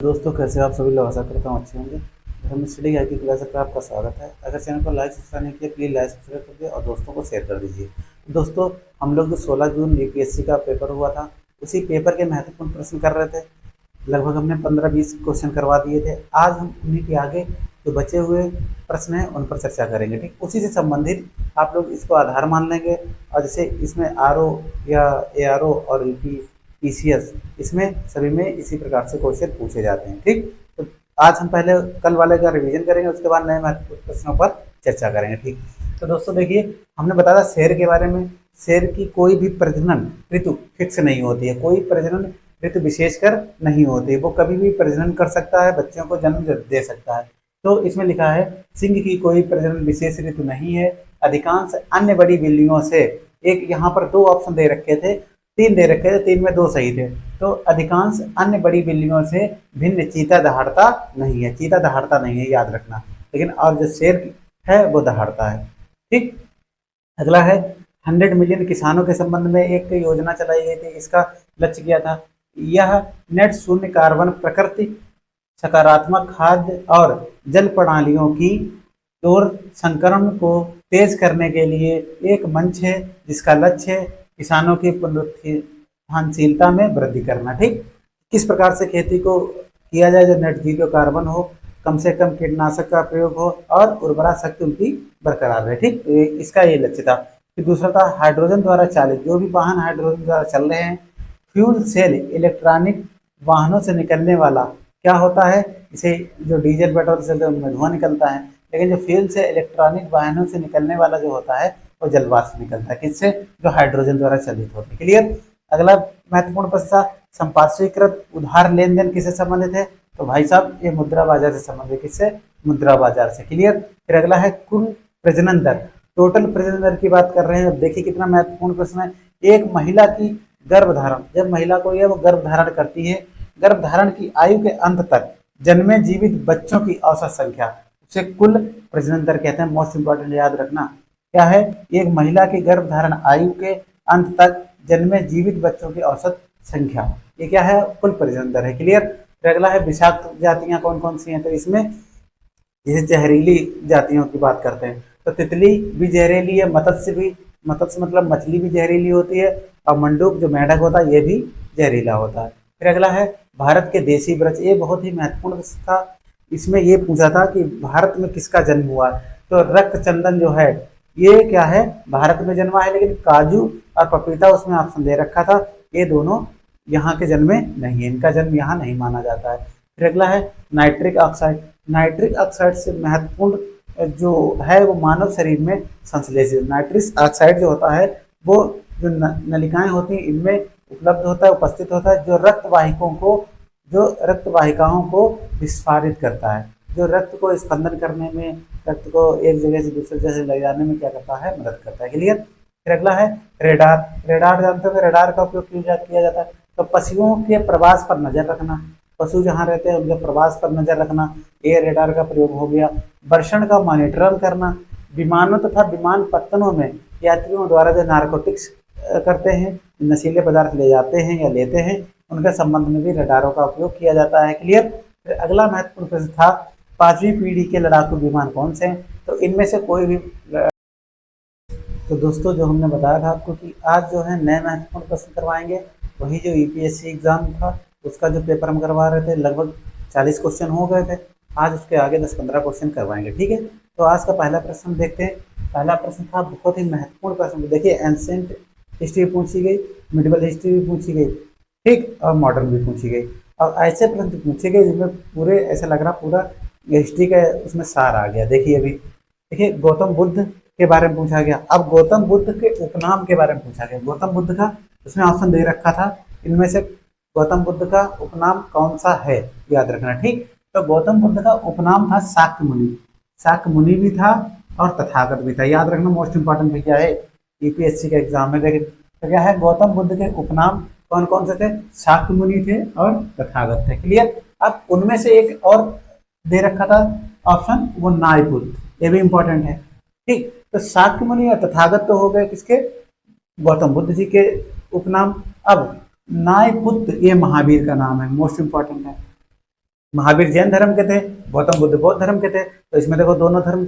दोस्तों, कैसे आप सभी लोग? आशा करता हूँ अच्छे होंगे। हम स्टडी आई की क्लास पर आपका स्वागत है। अगर चैनल को लाइक सब्सक्राइब नहीं किया, प्लीज़ लाइक सब्सक्राइब कर दिए और दोस्तों को शेयर कर दीजिए। दोस्तों, हम लोग जो 16 जून यूपीएससी का पेपर हुआ था, उसी पेपर के महत्वपूर्ण प्रश्न कर रहे थे। लगभग हमने 15-20 क्वेश्चन करवा दिए थे। आज हम उन्हीं के आगे जो बचे हुए प्रश्न हैं उन पर चर्चा करेंगे। ठीक, उसी से संबंधित आप लोग इसको आधार मान लेंगे। और जैसे इसमें आरओ या एआरओ और यूपी पीसीएस, इसमें सभी में इसी प्रकार से क्वेश्चन पूछे जाते हैं। ठीक, तो आज हम पहले कल वाले का रिवीजन करेंगे, उसके बाद नए महत्वपूर्ण प्रश्नों पर चर्चा करेंगे। ठीक, तो दोस्तों देखिए, हमने बताया शेर के बारे में। शेर की कोई भी प्रजनन ऋतु फिक्स नहीं होती है, कोई प्रजनन ऋतु विशेषकर नहीं होती, वो कभी भी प्रजनन कर सकता है, बच्चों को जन्म दे सकता है। तो इसमें लिखा है सिंह की कोई प्रजनन विशेष ऋतु नहीं है। अधिकांश अन्य बड़ी बिल्लियों से, एक यहाँ पर दो ऑप्शन दे रखे थे, तीन दे रखे थे, तीन में दो सही थे। तो अधिकांश अन्य बड़ी बिल्लियों से भिन्न चीता दहाड़ता नहीं है। चीता दहाड़ता नहीं है, याद रखना। लेकिन और जो शेर है वो दहाड़ता है। ठीक, अगला है 100 मिलियन किसानों के संबंध में एक योजना चलाई गई थी। इसका लक्ष्य क्या था? यह नेट शून्य कार्बन प्रकृति सकारात्मक खाद्य और जल प्रणालियों की ओर संक्रमण को तेज करने के लिए एक मंच है, जिसका लक्ष्य है किसानों की पुनरुत्थानशीलता में वृद्धि करना। ठीक, किस प्रकार से खेती को किया जाए जो नेट जीरो कार्बन हो, कम से कम कीटनाशक का प्रयोग हो और उर्वरा शक्ति उनकी बरकरार रहे। ठीक, तो इसका ये लक्ष्य था। फिर दूसरा था हाइड्रोजन द्वारा चालित, जो भी वाहन हाइड्रोजन द्वारा चल रहे हैं। फ्यूल सेल इलेक्ट्रॉनिक वाहनों से निकलने वाला क्या होता है? इसे जो डीजल पेट्रोल से चलते हैं उनमें धुआं निकलता है, लेकिन जो फ्यूल से इलेक्ट्रॉनिक वाहनों से निकलने वाला जो होता है वो जल वाष्प निकलता है। किससे? जो हाइड्रोजन द्वारा चलित होते हैं। क्लियर? अगला महत्वपूर्ण प्रश्न था संपार्श्विकृत उधार लेन देन किससे संबंधित है? तो भाई साहब ये मुद्रा बाजार से संबंधित। किससे? मुद्रा बाजार से। क्लियर? फिर अगला है कुल प्रजनन दर, टोटल प्रजनन दर की बात कर रहे हैं। देखिए कितना महत्वपूर्ण प्रश्न है। एक महिला की गर्भधारण, जब महिला को यह वो गर्भधारण करती है, गर्भधारण की आयु के अंत तक जन्मे जीवित बच्चों की औसत संख्या, उसे कुल प्रजनन दर कहते हैं। मोस्ट इंपॉर्टेंट याद रखना क्या है? एक महिला की गर्भधारण आयु के अंत तक जन्मे जीवित बच्चों की औसत संख्या, ये क्या है? कुल प्रजनन दर है। क्लियर? फिर अगला है विषाक्त जातियां कौन कौन सी हैं? तो इसमें जैसे जहरीली जातियों की बात करते हैं तो तितली भी जहरीली है, मत्स्य भी, मत्स्य मतलब मछली भी जहरीली होती है, और मंडूक जो मेंढक होता है ये भी जहरीला होता है। फिर अगला है भारत के देसी वृक्ष, ये बहुत ही महत्वपूर्ण था। इसमें ये पूछा था कि भारत में किसका जन्म हुआ? तो रक्त चंदन जो है ये क्या है? भारत में जन्मा है, लेकिन काजू और पपीता उसमें ऑप्शन दे रखा था, ये दोनों यहाँ के जन्मे नहीं है, इनका जन्म यहाँ नहीं माना जाता है। फिर अगला है नाइट्रिक ऑक्साइड। नाइट्रिक ऑक्साइड से महत्वपूर्ण जो है वो मानव शरीर में संश्लेषित नाइट्रिक ऑक्साइड जो होता है वो जो नलिकाएं होती हैं इनमें उपलब्ध होता है, उपस्थित होता है, जो रक्त वाहिकाओं को विस्फारित करता है, जो रक्त को स्पंदन करने में, रक्त को एक जगह से दूसरी जगह ले जाने में क्या करता है? मदद करता है। क्लियर? फिर अगला है रेडार। रेडार जानते हो? रेडार का उपयोग किया जाता है तो पशुओं के प्रवास पर नजर रखना, पशु जहाँ रहते हैं उनके प्रवास पर नजर रखना, ये रेडार का प्रयोग हो गया। वर्षण का मॉनिटरिंग करना, विमानों तथा विमान पत्तनों में यात्रियों द्वारा जो नारकोटिक्स करते हैं, नशीले पदार्थ ले जाते हैं या लेते हैं, उनके संबंध में भी रडारों का उपयोग किया जाता है। क्लियर? फिर अगला महत्वपूर्ण प्रश्न था पांचवी पीढ़ी के लड़ाकू विमान कौन से हैं? तो इनमें से कोई भी। तो दोस्तों, जो हमने बताया था आपको कि आज जो है नए महत्वपूर्ण प्रश्न करवाएंगे, वही जो यूपीएससी एग्जाम था उसका जो पेपर हम करवा रहे थे, लगभग 40 क्वेश्चन हो गए थे। आज उसके आगे 10-15 क्वेश्चन करवाएंगे। ठीक है, तो आज का पहला प्रश्न देखते हैं। पहला प्रश्न था बहुत ही महत्वपूर्ण प्रश्न। देखिए, एंशिएंट हिस्ट्री पूछी गई, मिडिवल हिस्ट्री भी पूछी गई, ठीक, और मॉडर्न भी पूछी गई। और ऐसे प्रश्न पूछे गए जिसमें पूरे ऐसा लग रहा पूरा हिस्ट्री का उसमें सार आ गया। देखिए अभी देखिए, गौतम बुद्ध के बारे में पूछा गया। अब गौतम बुद्ध के उपनाम के बारे में पूछा गया। गौतम बुद्ध का उसमें ऑप्शन दे रखा था, इनमें से गौतम बुद्ध का उपनाम कौन सा है? याद रखना। ठीक, तो गौतम बुद्ध का उपनाम था शाक्य मुनि। शाक्य मुनि भी था और तथागत भी था। याद रखना, मोस्ट इंपॉर्टेंट भी क्या है यूपीएससी के एग्जाम में। देखिए तो क्या है, गौतम बुद्ध के उपनाम कौन कौन से थे? शाक्य मुनि थे और तथागत थे। क्लियर? अब उनमें से एक और दे रखा था ऑप्शन, वो नायपुत्र, ये भी इंपॉर्टेंट है। ठीक, तो शाक्य मुनि और तथागत तो हो गए किसके? गौतम बुद्ध जी के उपनाम। अब नायपुत्र ये महावीर का नाम है, मोस्ट इंपॉर्टेंट है। महावीर जैन धर्म के थे, गौतम बुद्ध बौद्ध धर्म के थे। तो इसमें देखो दोनों धर्म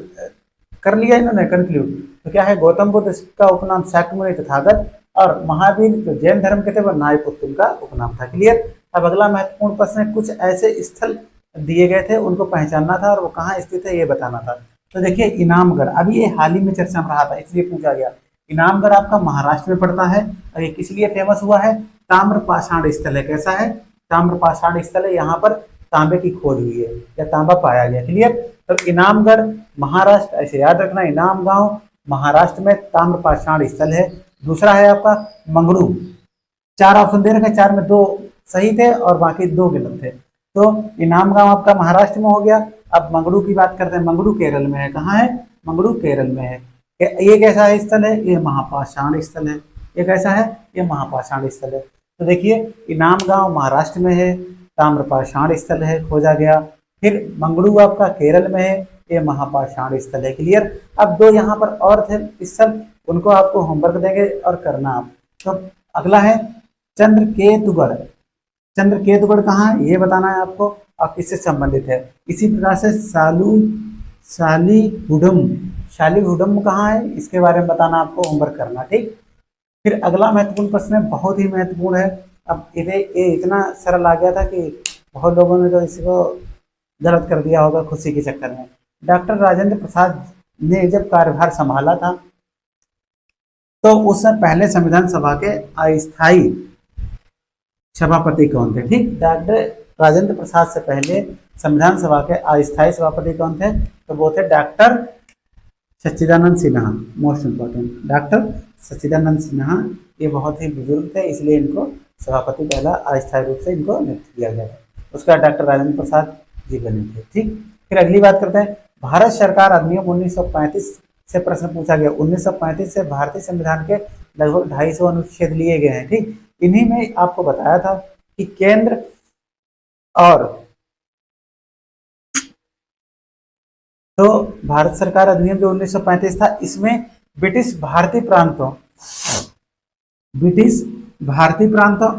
कर लिया इन्होंने कंक्लूड। तो क्या है, गौतम बुद्ध का उपनाम शाक्यमुनि तथागत, और महावीर जो जैन धर्म के थे वो नायपुत्र उनका उपनाम था। क्लियर। अब अगला महत्वपूर्ण प्रश्न है, कुछ ऐसे स्थल दिए गए थे उनको पहचानना था और वो कहाँ स्थित है ये बताना था। तो देखिए इनामगढ़, अभी ये हाल ही में चर्चा में रहा था इसलिए पूछा गया। इनामगढ़ आपका महाराष्ट्र में पड़ता है और ये किस लिए फेमस हुआ है, ताम्र पाषाण स्थल है। कैसा है, ताम्र पाषाण स्थल है, यहाँ पर तांबे की खोज हुई है या तांबा पाया गया। क्लियर। तो इनामगढ़ महाराष्ट्र, ऐसे याद रखना, इनाम गांव महाराष्ट्र में ताम्र पाषाण स्थल है। दूसरा है आपका मंगरू। चार ऑप्शन दे रखे, चार में दो सही थे और बाकी दो गलत थे। तो इनाम गांव आपका महाराष्ट्र में हो गया। अब मंगरू की बात करते हैं, मंगरू केरल में है। कहाँ है, मंगरू केरल में है। ये कैसा है स्थल है, ये महापाषाण स्थल है। ये कैसा है, ये महापाषाण स्थल है। तो देखिए इनाम गांव महाराष्ट्र में है, ताम्रपाषाण स्थल है, खोजा गया। फिर मंगरू आपका केरल में है, ये महापाषाण स्थल है। क्लियर। अब दो यहाँ पर और थे स्थल, उनको आपको होमवर्क देंगे और करना आप। तो अगला है चंद्रकेतुगढ़। चंद्रकेतुगढ़ कहाँ है ये बताना है आपको और किससे संबंधित है। इसी प्रकार से शालीहुडम, शालीहुडम कहाँ है इसके बारे में बताना आपको, होमवर्क करना। ठीक। फिर अगला महत्वपूर्ण प्रश्न है, बहुत ही महत्वपूर्ण है। अब ये इतना सरल आ गया था कि बहुत लोगों ने तो इसको गलत कर दिया होगा खुशी के चक्कर में। डॉक्टर राजेंद्र प्रसाद ने जब कार्यभार संभाला था तो उस पहले संविधान सभा के अस्थायी सभापति कौन थे। ठीक। डॉक्टर राजेंद्र प्रसाद से पहले संविधान सभा के अस्थायी सभापति कौन थे, तो वो थे डॉक्टर सच्चिदानंद सिन्हा। मोस्ट इंपॉर्टेंट, डॉक्टर सच्चिदानंद सिन्हा। ये बहुत ही बुजुर्ग थे इसलिए इनको सभापति पहला अस्थायी रूप से इनको नियुक्त किया गया है। उसका डॉक्टर राजेंद्र प्रसाद जी बने थे। ठीक। फिर अगली बात करते हैं, भारत सरकार अधिनियम 1935 से प्रश्न पूछा गया। 1935 से भारतीय संविधान के लगभग 250 अनुच्छेद लिए गए हैं। ठीक। इन्हीं में आपको बताया था कि केंद्र और तो भारत सरकार अधिनियम जो 1935 था, इसमें ब्रिटिश भारतीय प्रांतों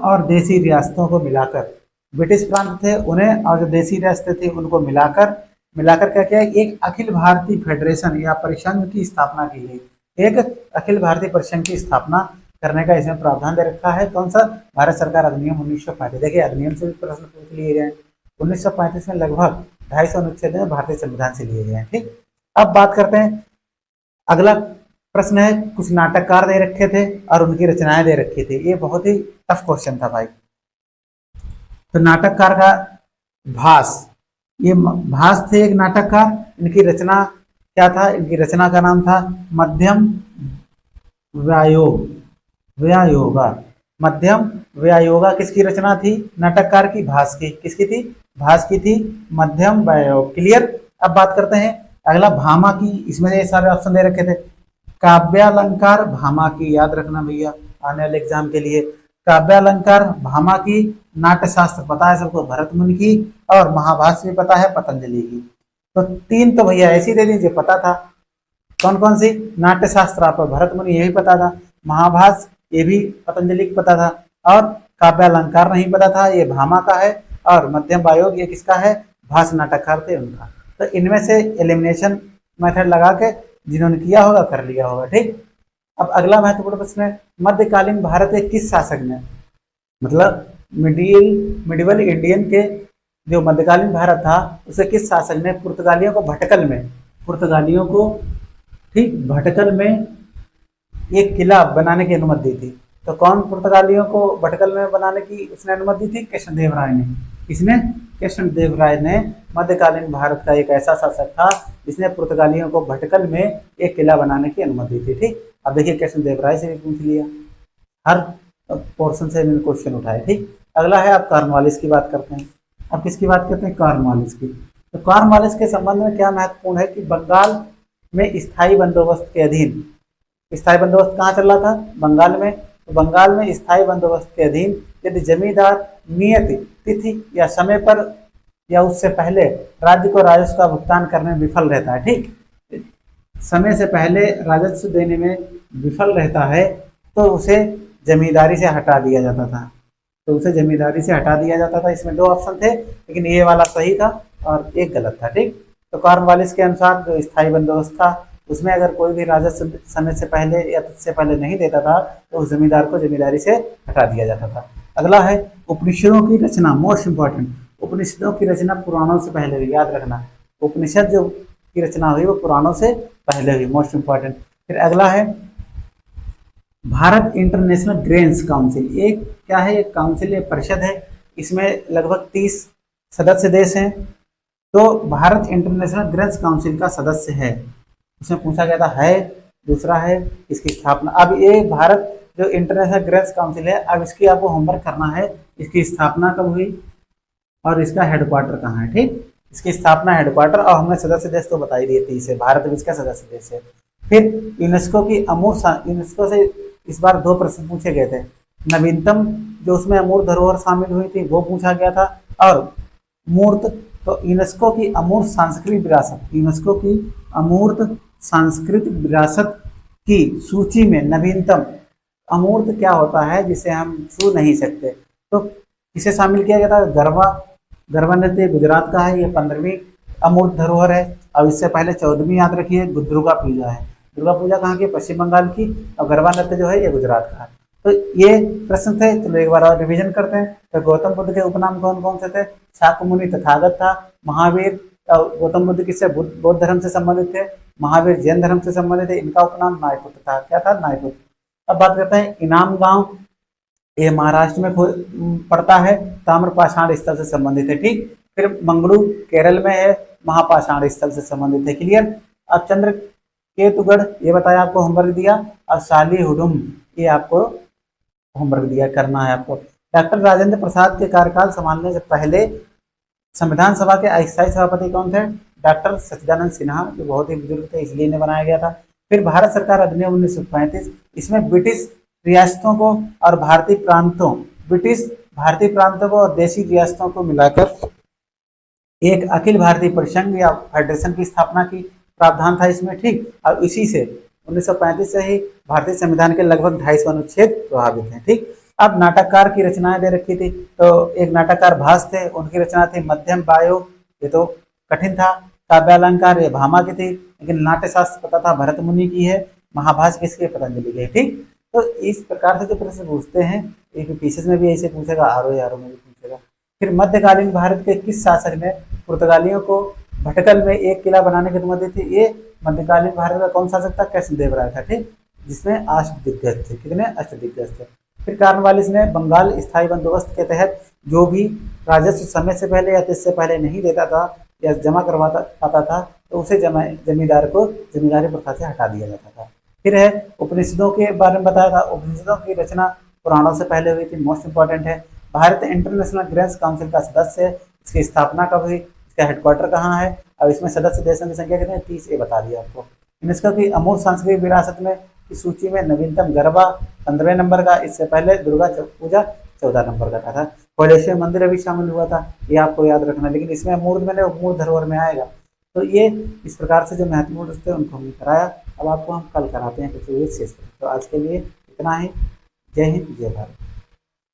और देसी रियासतों को मिलाकर, ब्रिटिश प्रांत थे उन्हें और जो देसी रियासतें थी उनको मिलाकर क्या किया, एक अखिल भारतीय फेडरेशन या परिसंघ की स्थापना की गई। एक अखिल भारतीय परिसंघ की स्थापना करने का इसमें प्रावधान दे रखा है। कौन सा, भारत सरकार अधिनियम 1935। देखिए अधिनियम से भी प्रश्न पूछ लिए गए। 1935 में लगभग 250 अनुच्छेद में भारतीय संविधान से लिए गए हैं। ठीक। अब बात करते हैं, अगला प्रश्न है, कुछ नाटककार दे रखे थे और उनकी रचनाएं दे रखी थी। ये बहुत ही टफ क्वेश्चन था भाई। तो नाटककार का भास, ये भास थे एक नाटककार। इनकी रचना क्या था, इनकी रचना का नाम था मध्यम व्यायोगा। मध्यम व्यायोगा किसकी रचना थी, नाटककार की, भास की। किसकी थी, भास की थी मध्यम व्यायोग। क्लियर। अब बात करते हैं अगला, भामा की। इसमें ये सारे ऑप्शन दे रखे थे। काव्यालंकार भामा की, याद रखना भैया आने वाले एग्जाम के लिए। काव्यालंकार भामा की, नाट्यशास्त्र पता है सबको भरत मुनि की, और महाभाष्य भी पता है पतंजलि की। तो तीन तो भैया ऐसी दे दीजिए पता था। कौन कौन सी, नाट्यशास्त्र आपको भरत मुनि यही पता था, महाभाष्य ये भी पतंजलि को पता था, और काव्यालंकार नहीं पता था, ये भामा का है, और मध्यम वायोग ये किसका है, भास नाटककार थे उनका। तो इनमें से एलिमिनेशन मेथड लगा के जिन्होंने किया होगा कर लिया होगा। ठीक। अब अगला महत्वपूर्ण प्रश्न है, मध्यकालीन भारत के किस शासक ने, मतलब मिडिवल इंडियन के जो मध्यकालीन भारत था उसे किस शासक ने पुर्तगालियों को भटकल में एक किला बनाने की अनुमति दी थी। तो कौन पुर्तगालियों को भटकल में बनाने की उसने अनुमति दी थी, कृष्णदेव राय ने। किसने, कृष्णदेव राय ने मध्यकालीन भारत का एक ऐसा शासक था जिसने पुर्तगालियों को भटकल में एक किला बनाने की अनुमति दी थी। ठीक। अब देखिए कृष्णदेव राय से भी पूछ लिया, हर पोर्शन से मैंने क्वेश्चन उठाए। ठीक। अगला है, आप कॉर्नवालिस की बात करते हैं। अब किसकी बात करते हैं, कॉर्नवालिस की। तो कॉर्नवालिस के संबंध में क्या महत्वपूर्ण है कि बंगाल में स्थायी बंदोबस्त के अधीन, स्थायी बंदोबस्त कहाँ चल रहा था, बंगाल में। तो बंगाल में स्थायी बंदोबस्त के अधीन यदि जमींदार नियत तिथि या समय पर या उससे पहले राज्य को राजस्व का भुगतान करने में विफल रहता है, ठीक, समय से पहले राजस्व देने में विफल रहता है तो उसे जमींदारी से हटा दिया जाता था। तो उसे जमींदारी से हटा दिया जाता था। इसमें दो ऑप्शन थे, लेकिन ये वाला सही था और एक गलत था। ठीक, तो कॉर्नवालिस के अनुसार जो स्थायी बंदोबस्त था उसमें अगर कोई भी राजस्व समय से पहले या तत्से पहले नहीं देता था तो उस जमींदार को जमींदारी से हटा दिया जाता था। अगला है उपनिषदों की रचना, मोस्ट इंपॉर्टेंट। उपनिषदों की रचना पुराणों से पहले हुई, याद रखना। उपनिषद जो की रचना हुई वो पुराणों से पहले हुई, मोस्ट इंपॉर्टेंट। फिर अगला है भारत इंटरनेशनल ग्रेन्स काउंसिल। ये क्या है? एक काउंसिल, एक परिषद है। इसमें लगभग 30 सदस्य देश हैं। तो भारत इंटरनेशनल ग्रेन्स काउंसिल का सदस्य है। उसमें पूछा गया था है, दूसरा है इसकी स्थापना। अब ये भारत जो इंटरनेशनल ग्रेन्स काउंसिल है, अब इसकी आपको होमवर्क करना है, इसकी स्थापना कब हुई और इसका हेडक्वार्टर कहाँ है। ठीक, इसकी स्थापना, हेडक्वार्टर, और हमने सदस्य देश तो बता ही दिए थे, इसे भारत भी इसका सदस्य देश है। फिर यूनेस्को की यूनेस्को से इस बार 2 प्रश्न पूछे गए थे। नवीनतम जो उसमें अमूर्त धरोहर शामिल हुई थी वो पूछा गया था, और मूर्त, तो यूनेस्को की अमूर्त सांस्कृतिक विरासत, यूनेस्को की अमूर्त सांस्कृतिक विरासत की सूची में नवीनतम, अमूर्त क्या होता है जिसे हम छू नहीं सकते, तो इसे शामिल किया गया था। गरबा, गरबा नृत्य गुजरात का है, ये 15वीं अमूर्त धरोहर है। अब इससे पहले 14वीं याद रखिए दुर्गा पूजा है। दुर्गा पूजा कहाँ की? पश्चिम बंगाल की। और गरबा नृत्य जो है ये गुजरात का है। तो ये प्रश्न थे, चलो एक बार और रिवीजन करते हैं। तो गौतम बुद्ध के उपनाम कौन कौन से थे? शाक्य मुनि तथागत था, महावीर, गौतम बुद्ध किससे? बौद्ध धर्म से संबंधित थे, महावीर जैन धर्म से संबंधित है। इनका उपनाम नायपुत था। क्या था? नायपुत। अब बात करते हैं इनाम गांव, ये महाराष्ट्र में पड़ता है, ताम्रपाषाण स्थल से संबंधित है। ठीक, फिर मंगलू केरल में है, महापाषाण स्थल से संबंधित है। क्लियर। अब चंद्र केतुगढ़ ये बताया, आपको होमवर्क दिया। और शाली हुडुम ये आपको होमवर्क दिया, करना है आपको। डॉक्टर राजेंद्र प्रसाद के कार्यकाल संभालने से पहले संविधान सभा के अस्थायी सभापति कौन थे? डॉक्टर सच्चिदानंद सिन्हा, जो बहुत ही बुजुर्ग थे इसलिए इन्हें बनाया गया था। फिर भारत सरकार अधिनियम 1935, इसमें ब्रिटिश रियासतों को और भारतीय प्रांतों, ब्रिटिश भारतीय प्रांतों को और देशी रियासतों को मिलाकर एक अखिल भारतीय परिसंघ या फेडरेशन की स्थापना की प्रावधान था इसमें। ठीक, और इसी से 1935 से ही भारतीय संविधान के लगभग 250 अनुच्छेद प्रभावित हैं। ठीक, अब नाटककार की रचनाएं दे रखी थी, तो एक नाटककार भास थे, उनकी रचना थी मध्यम वायु, ये तो कठिन था। काव्यालंकार ये भामा की थी, लेकिन नाट्यशास्त्र पता था भरत मुनि की है। महाभाष किसके? पतंजलि के। ठीक, तो इस प्रकार से जो प्रश्न पूछते हैं, एक पीसीएस में भी ऐसे पूछेगा, आरओ में भी पूछेगा। फिर मध्यकालीन भारत के किस शासक ने पुर्तगालियों को भटकल में एक किला बनाने की अनुमति दी थी? ये मध्यकालीन भारत का कौन शासक था? कृष्णदेवराय था। ठीक, जिसमें अष्टदिग्गज थे। कितने? अष्टदिग्गज थे। फिर कॉर्नवालिस ने बंगाल स्थायी बंदोबस्त के तहत जो भी राजस्व समय से पहले या इससे पहले नहीं देता था या जमा करवाता पाता था, तो उसे जमींदार को जमींदारी प्रथा से हटा दिया जाता था। फिर है उपनिषदों के बारे में बताया था। उपनिषदों की रचना पुराणों से पहले हुई थी, मोस्ट इंपॉर्टेंट है। भारत इंटरनेशनल ग्रेन्स काउंसिल का सदस्य है। इसकी स्थापना कब हुई? इसका हेडक्वार्टर कहाँ है? अब इसमें सदस्य देशों की संख्या कितनी है? 30, ये बता दिया आपको। यूनेस्को की अमूर्त सांस्कृतिक विरासत में की सूची में नवीनतम गरबा 15वें नंबर का, इससे पहले दुर्गा पूजा 14 नंबर का था। कोलेश्वर मंदिर अभी शामिल हुआ था, ये आपको याद रखना, लेकिन इसमें मूर्त में मूर्त धरोहर में आएगा। तो ये इस प्रकार से जो महत्वपूर्ण थे उनको हमने कराया। अब आपको हम कल कराते हैं कुछ शेष। तो आज के लिए इतना ही। जय हिंद, जय भारत।